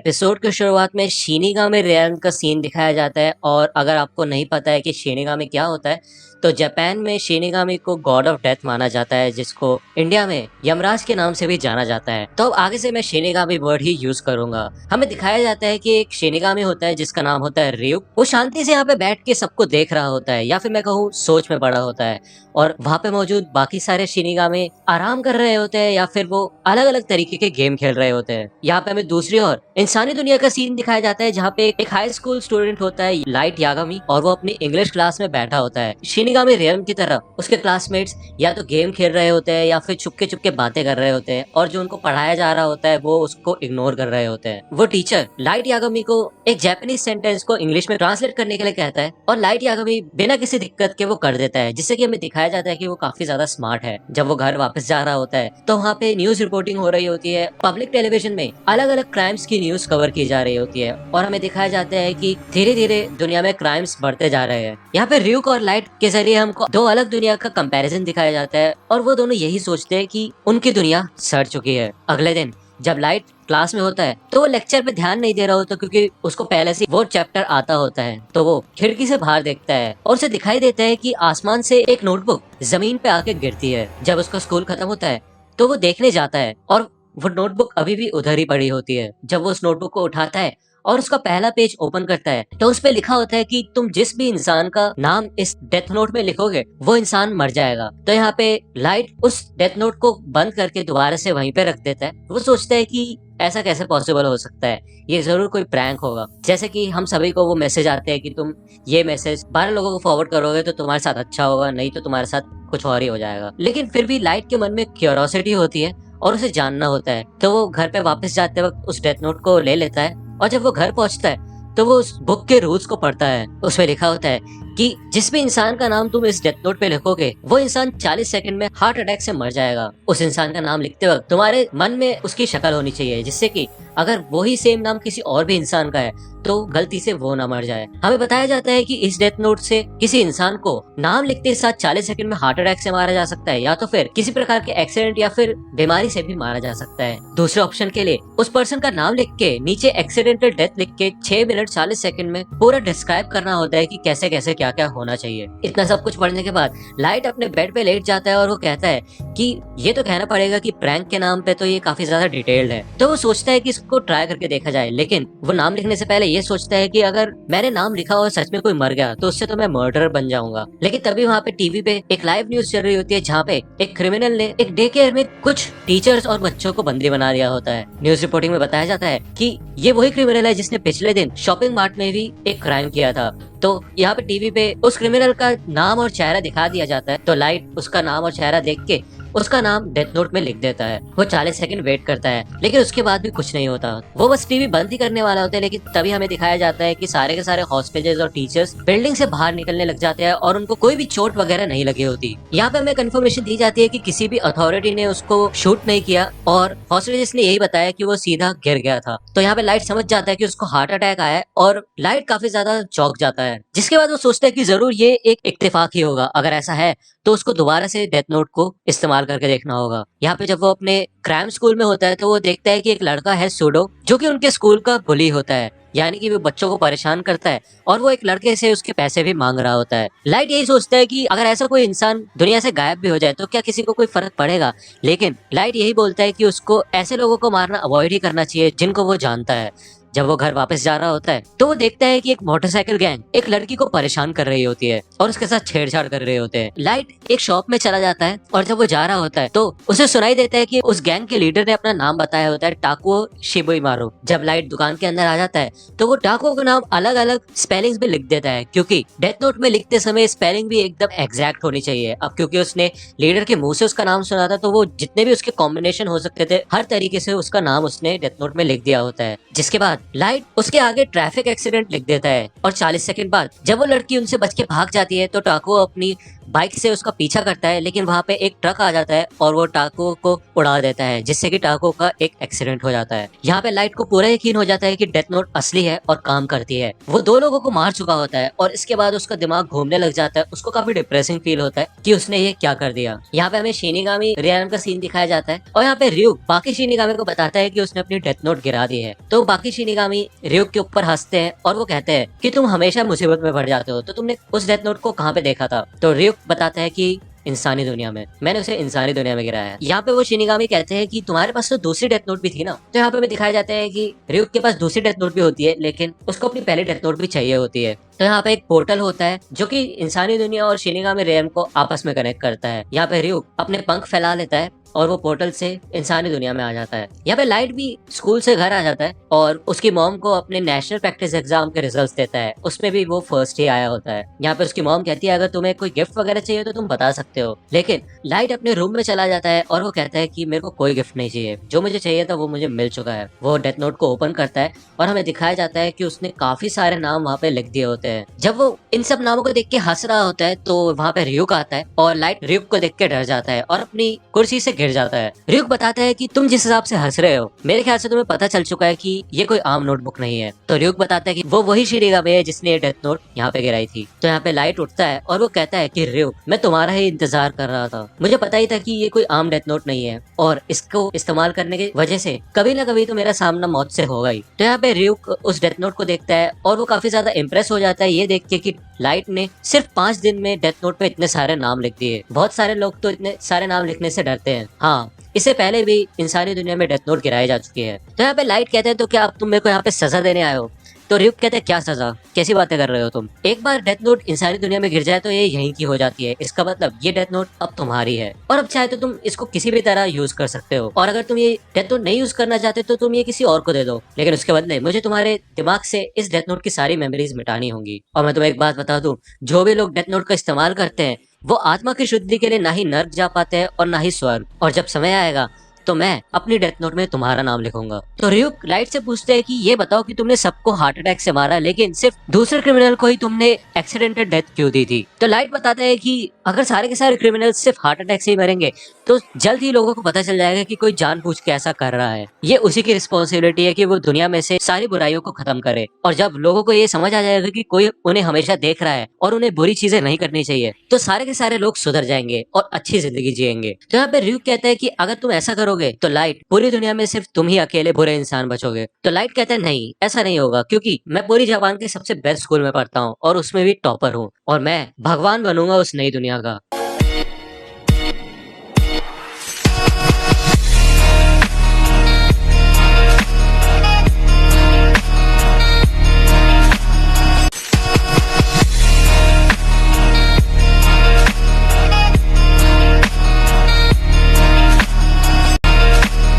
Episode की शुरुआत में शिनिगामी रेयन का सीन दिखाया जाता है। और अगर आपको नहीं पता है कि शिनिगामी क्या होता है, तो जापान में शिनिगामी को गॉड ऑफ डेथ माना जाता है, जिसको इंडिया में यमराज के नाम से भी जाना जाता है। तो अब आगे से मैं शिनिगामी वर्ड ही यूज करूंगा। हमें दिखाया जाता है कि एक शिनिगामी होता है जिसका नाम होता है ryuk। वो शांति से यहाँ पे बैठ के सबको देख रहा होता है, या फिर मैं कहूँ सोच में पड़ा होता है। और वहाँ पे मौजूद बाकी सारे शिनिगामी आराम कर रहे होते हैं, या फिर वो अलग अलग तरीके के गेम खेल रहे होते हैं। यहाँ पे हमें दूसरी ओर इंसानी दुनिया का सीन दिखाया जाता है, जहाँ पे एक हाई स्कूल स्टूडेंट होता है लाइट यागामी, और वो अपनी इंग्लिश क्लास में बैठा होता है। शिनिगामी रेयन की तरह उसके क्लासमेट्स या तो गेम खेल रहे होते हैं या फिर चुपके चुपके बातें कर रहे होते हैं, और जो उनको पढ़ाया जा रहा होता है वो उसको इग्नोर कर रहे होते हैं। वो टीचर लाइट यागामी को एक जापानीज सेंटेंस को इंग्लिश में ट्रांसलेट करने के लिए कहता है, और लाइट यागामी बिना किसी दिक्कत के वो कर देता है, जिससे कि हमें दिखाया जाता है कि वो काफी ज्यादा स्मार्ट है। जब वो घर वापस जा रहा होता है तो वहाँ पे न्यूज रिपोर्टिंग हो रही होती है। पब्लिक टेलीविजन में अलग अलग क्राइम्स की न्यूज कवर की जा रही होती है, और हमें दिखाया जाता है कि धीरे धीरे दुनिया में क्राइम्स बढ़ते जा रहे हैं। यहाँ पे ryuk और लाइट के जरिए हमको दो अलग दुनिया का कंपैरिजन दिखाया जाता है, और वो दोनों यही सोचते हैं कि उनकी दुनिया सड़ चुकी है। अगले दिन जब लाइट क्लास में होता है तो वो लेक्चर पे ध्यान नहीं दे रहा होता, क्योंकि उसको पहले से वो चैप्टर आता होता है। तो वो खिड़की से बाहर देखता है और उसे दिखाई देता है कि आसमान से एक नोटबुक जमीन पे आके गिरती है। जब उसका स्कूल खत्म होता है तो वो देखने जाता है, और वो नोटबुक अभी भी उधर ही पड़ी होती है। जब वो उस नोटबुक को उठाता है और उसका पहला पेज ओपन करता है, तो उस पे लिखा होता है कि तुम जिस भी इंसान का नाम इस डेथ नोट में लिखोगे वो इंसान मर जाएगा। तो यहाँ पे लाइट उस डेथ नोट को बंद करके दोबारा से वहीं पे रख देता है। वो सोचता है कि ऐसा कैसे पॉसिबल हो सकता है, ये जरूर कोई प्रैंक होगा। जैसे कि हम सभी को वो मैसेज आते हैं कि तुम ये मैसेज 12 लोगों को फॉरवर्ड करोगे तो तुम्हारे साथ अच्छा होगा, नहीं तो तुम्हारे साथ कुछ और ही हो जाएगा। लेकिन फिर भी लाइट के मन में क्यूरियोसिटी होती है और उसे जानना होता है, तो वो घर पे वापस जाते वक्त उस डेथ नोट को ले लेता है। और जब वो घर पहुंचता है तो वो उस बुक के रूल्स को पढ़ता है। उसमें लिखा होता है कि जिस भी इंसान का नाम तुम इस डेथ नोट पे लिखोगे वो इंसान 40 सेकंड में हार्ट अटैक से मर जाएगा। उस इंसान का नाम लिखते वक्त तुम्हारे मन में उसकी शक्ल होनी चाहिए, जिससे कि अगर वही सेम नाम किसी और भी इंसान का है तो गलती से वो ना मर जाए। हमें बताया जाता है कि इस डेथ नोट से किसी इंसान को नाम लिखते साथ 40 सेकंड में हार्ट अटैक से मारा जा सकता है, या तो फिर किसी प्रकार के एक्सीडेंट या फिर बीमारी से भी मारा जा सकता है। दूसरे ऑप्शन के लिए उस पर्सन का नाम लिख के नीचे एक्सीडेंटल डेथ लिख के 6 मिनट 40 सेकंड में पूरा डिस्क्राइब करना होता है कि कैसे कैसे क्या क्या होना चाहिए। इतना सब कुछ पढ़ने के बाद लाइट अपने बेड पे लेट जाता है और वो कहता है कि ये तो कहना पड़ेगा कि प्रैंक के नाम पे तो ये काफी ज्यादा डिटेल्ड है। तो वो सोचता है कि इसको ट्राई करके देखा जाए, लेकिन वो नाम लिखने से पहले ये सोचता है कि अगर मैंने नाम लिखा और सच में कोई मर गया तो उससे तो मैं मर्डरर बन जाऊंगा। लेकिन तभी वहाँ पे टीवी पे एक लाइव न्यूज चल रही होती है, जहाँ पे एक क्रिमिनल ने एक डे केयर में कुछ टीचर्स और बच्चों को बंदी बना दिया होता है। न्यूज रिपोर्टिंग में बताया जाता है कि ये वही क्रिमिनल है जिसने पिछले दिन शॉपिंग मार्ट में भी एक क्राइम किया था। तो यहाँ पे टीवी पे उस क्रिमिनल का नाम और चेहरा दिखा दिया जाता है। तो लाइट उसका नाम और चेहरा देख के उसका नाम डेथ नोट में लिख देता है। वो 40 सेकंड वेट करता है, लेकिन उसके बाद भी कुछ नहीं होता। वो बस टीवी बंद ही करने वाला होता है, लेकिन तभी हमें दिखाया जाता है कि सारे के सारे हॉस्पिटल्स और टीचर्स बिल्डिंग से बाहर निकलने लग जाते हैं और उनको कोई भी चोट वगैरह नहीं लगी होती। यहाँ पे हमें कंफर्मेशन दी जाती है कि किसी भी अथॉरिटी ने उसको शूट नहीं किया, और हॉस्पिटल्स ने यही बताया कि वो सीधा गिर गया था। तो यहाँ पे लाइट समझ जाता है कि उसको हार्ट अटैक आया है, और लाइट काफी ज्यादा चौंक जाता है। जिसके बाद वो सोचता है कि जरूर ये एक इत्तेफाक ही होगा। अगर ऐसा है तो उसको दोबारा से डेथ नोट को इस्तेमाल करके देखना होगा। यहाँ पे जब वो अपने क्राइम स्कूल में होता है तो वो देखता है कि एक लड़का है सूडो, जो कि उनके स्कूल का बुली होता है, यानी कि वो बच्चों को परेशान करता है, और वो एक लड़के से उसके पैसे भी मांग रहा होता है। लाइट यही सोचता है कि अगर ऐसा कोई इंसान दुनिया से गायब भी हो जाए तो क्या किसी को कोई फर्क पड़ेगा। लेकिन लाइट यही बोलता है कि उसको ऐसे लोगों को मारना अवॉइड ही करना चाहिए जिनको वो जानता है। जब वो घर वापस जा रहा होता है तो वो देखता है कि एक मोटरसाइकिल गैंग एक लड़की को परेशान कर रही होती है और उसके साथ छेड़छाड़ कर रहे होते हैं। लाइट एक शॉप में चला जाता है, और जब वो जा रहा होता है तो उसे सुनाई देता है कि उस गैंग के लीडर ने अपना नाम बताया होता है, टाकुओ शिबुइमारू। जब लाइट दुकान के अंदर आ जाता है तो वो टाकुओ का नाम अलग अलग स्पेलिंग्स में लिख देता है, क्योंकि डेथ नोट में लिखते समय स्पेलिंग भी एकदम एग्जैक्ट होनी चाहिए। अब क्योंकि उसने लीडर के मुंह से उसका नाम सुना था, तो वो जितने भी उसके कॉम्बिनेशन हो सकते थे हर तरीके से उसका नाम उसने डेथ नोट में लिख दिया होता है। जिसके बाद लाइट उसके आगे ट्रैफिक एक्सीडेंट लिख देता है, और 40 सेकंड बाद जब वो लड़की उनसे बच के भाग जाती है तो टाकुओ अपनी बाइक से उसका पीछा करता है, लेकिन वहाँ पे एक ट्रक आ जाता है और वो टाको को उड़ा देता है, जिससे कि टाको का एक एक्सीडेंट हो जाता है। यहाँ पे लाइट को पूरा यकीन हो जाता है कि डेथ नोट असली है और काम करती है। वो 2 लोगों को मार चुका होता है और इसके बाद उसका दिमाग घूमने लग जाता है। उसको काफी डिप्रेसिंग फील होता है कि उसने ये क्या कर दिया। यहाँ पे हमें शिनिगामी रियान का सीन दिखाया जाता है और यहाँ पे ryuk बाकी शिनिगामी को बताता है कि उसने अपनी डेथ नोट गिरा दी है। तो बाकी शिनिगामी ryuk के ऊपर हंसते हैं और वो कहते हैं कि तुम हमेशा मुसीबत में पड़ जाते हो, तो तुमने उस डेथ नोट को कहाँ पे देखा था? तो ryuk बताता है कि इंसानी दुनिया में, मैंने उसे इंसानी दुनिया में गिराया है। यहाँ पे वो शिनिगामी कहते हैं कि तुम्हारे पास तो दूसरी डेथ नोट भी थी ना। तो यहाँ पे हमें दिखाया जाता है कि ryuk के पास दूसरी डेथ नोट भी होती है, लेकिन उसको अपनी पहली डेथ नोट भी चाहिए होती है। तो यहाँ पे एक पोर्टल होता है जो कि इंसानी दुनिया और शिनिगामी रियम को आपस में कनेक्ट करता है। यहाँ पे ryuk अपने पंख फैला लेता है और वो पोर्टल से इंसानी दुनिया में आ जाता है। यहाँ पे लाइट भी स्कूल से घर आ जाता है और उसकी मॉम को अपने नेशनल प्रैक्टिस एग्जाम के रिजल्ट्स देता है। उसमें भी वो फर्स्ट ही आया होता है। यहाँ पे उसकी मॉम कहती है अगर तुम्हें कोई गिफ्ट वगैरह चाहिए तो तुम बता सकते हो, लेकिन लाइट अपने रूम में चला जाता है और वो कहता है कि मेरे को कोई गिफ्ट नहीं चाहिए, जो मुझे चाहिए था वो मुझे मिल चुका है। वो डेथ नोट को ओपन करता है और हमें दिखाया जाता है कि उसने काफी सारे नाम वहाँ पे लिख दिए होते हैं। जब वो इन सब नामों को देख के हंस रहा होता है तो वहाँ पे ryuk आता है और लाइट ryuk को देख के डर जाता है और अपनी कुर्सी से गिर जाता है। ryuk बताता है कि तुम जिस हिसाब से हंस रहे हो, मेरे ख्याल से तुम्हें पता चल चुका है कि ये कोई आम नोटबुक नहीं है। तो ryuk बताता है कि वो वही शिनिगामी है जिसने ये डेथ नोट यहाँ पे गिराई थी। तो यहाँ पे लाइट उठता है और वो कहता है कि ryuk, मैं तुम्हारा ही इंतजार कर रहा था, मुझे पता ही था कि ये कोई आम डेथ नोट नहीं है और इसको इस्तेमाल करने की वजह से कभी ना कभी तो मेरा सामना मौत से होगा ही। तो यहाँ पे ryuk उस डेथ नोट को देखता है और वो काफी ज्यादा इम्प्रेस हो जाता है ये देख के कि लाइट ने सिर्फ 5 दिन में डेथ नोट पे इतने सारे नाम लिख दिए। बहुत सारे लोग तो इतने सारे नाम लिखने से डरते हैं। हाँ, इससे पहले भी इंसानी दुनिया में डेथ नोट गिराई जा चुकी है। तो यहाँ पे लाइट कहते हैं तो क्या अब तुम मेरे को यहाँ पे सजा देने आए हो? तो ryuk कहते हैं क्या सजा, कैसी बातें कर रहे हो तुम? एक बार डेथ नोट इंसानी दुनिया में गिर जाए तो ये यहीं की हो जाती है। इसका मतलब ये डेथ नोट अब तुम्हारी है और अब चाहे तो तुम इसको किसी भी तरह यूज कर सकते हो। और अगर तुम ये डेथ नोट नहीं यूज करना चाहते तो तुम ये किसी और को दे दो, लेकिन उसके बदले मुझे तुम्हारे दिमाग से इस डेथ नोट की सारी मेमोरीज मिटानी होंगी। और मैं तुम्हें एक बात बता दूं, जो भी लोग डेथ नोट का इस्तेमाल करते हैं वो आत्मा की शुद्धि के लिए ना ही नर्क जा पाते हैं और ना ही स्वर्ग। और जब समय आएगा तो मैं अपनी डेथ नोट में तुम्हारा नाम लिखूंगा। तो ryuk लाइट से पूछते हैं कि ये बताओ कि तुमने सबको हार्ट अटैक से मारा, लेकिन सिर्फ दूसरे क्रिमिनल को ही तुमने एक्सीडेंटल डेथ क्यों दी थी? तो लाइट बताता है कि अगर सारे के सारे क्रिमिनल सिर्फ हार्ट अटैक से ही मरेंगे तो जल्द ही लोगों को पता चल जाएगा कि कोई जानबूझ के ऐसा कर रहा है। ये उसी की रिस्पॉन्सिबिलिटी है कि वो दुनिया में से सारी बुराइयों को खत्म करे। और जब लोगों को ये समझ आ जाएगा कि कोई उन्हें हमेशा देख रहा है और उन्हें बुरी चीजें नहीं करनी चाहिए, तो सारे के सारे लोग सुधर जाएंगे और अच्छी जिंदगी जिएंगे। तो यहाँ पे ryuk कहता है कि अगर तुम ऐसा करोगे तो लाइट पूरी दुनिया में सिर्फ तुम ही अकेले बुरे इंसान बचोगे। तो लाइट कहता है नहीं, ऐसा नहीं होगा, क्योंकि मैं पूरी जापान के सबसे बेस्ट स्कूल में पढ़ता हूँ और उसमें भी टॉपर हूँ और मैं भगवान बनूंगा उस नई दुनिया का।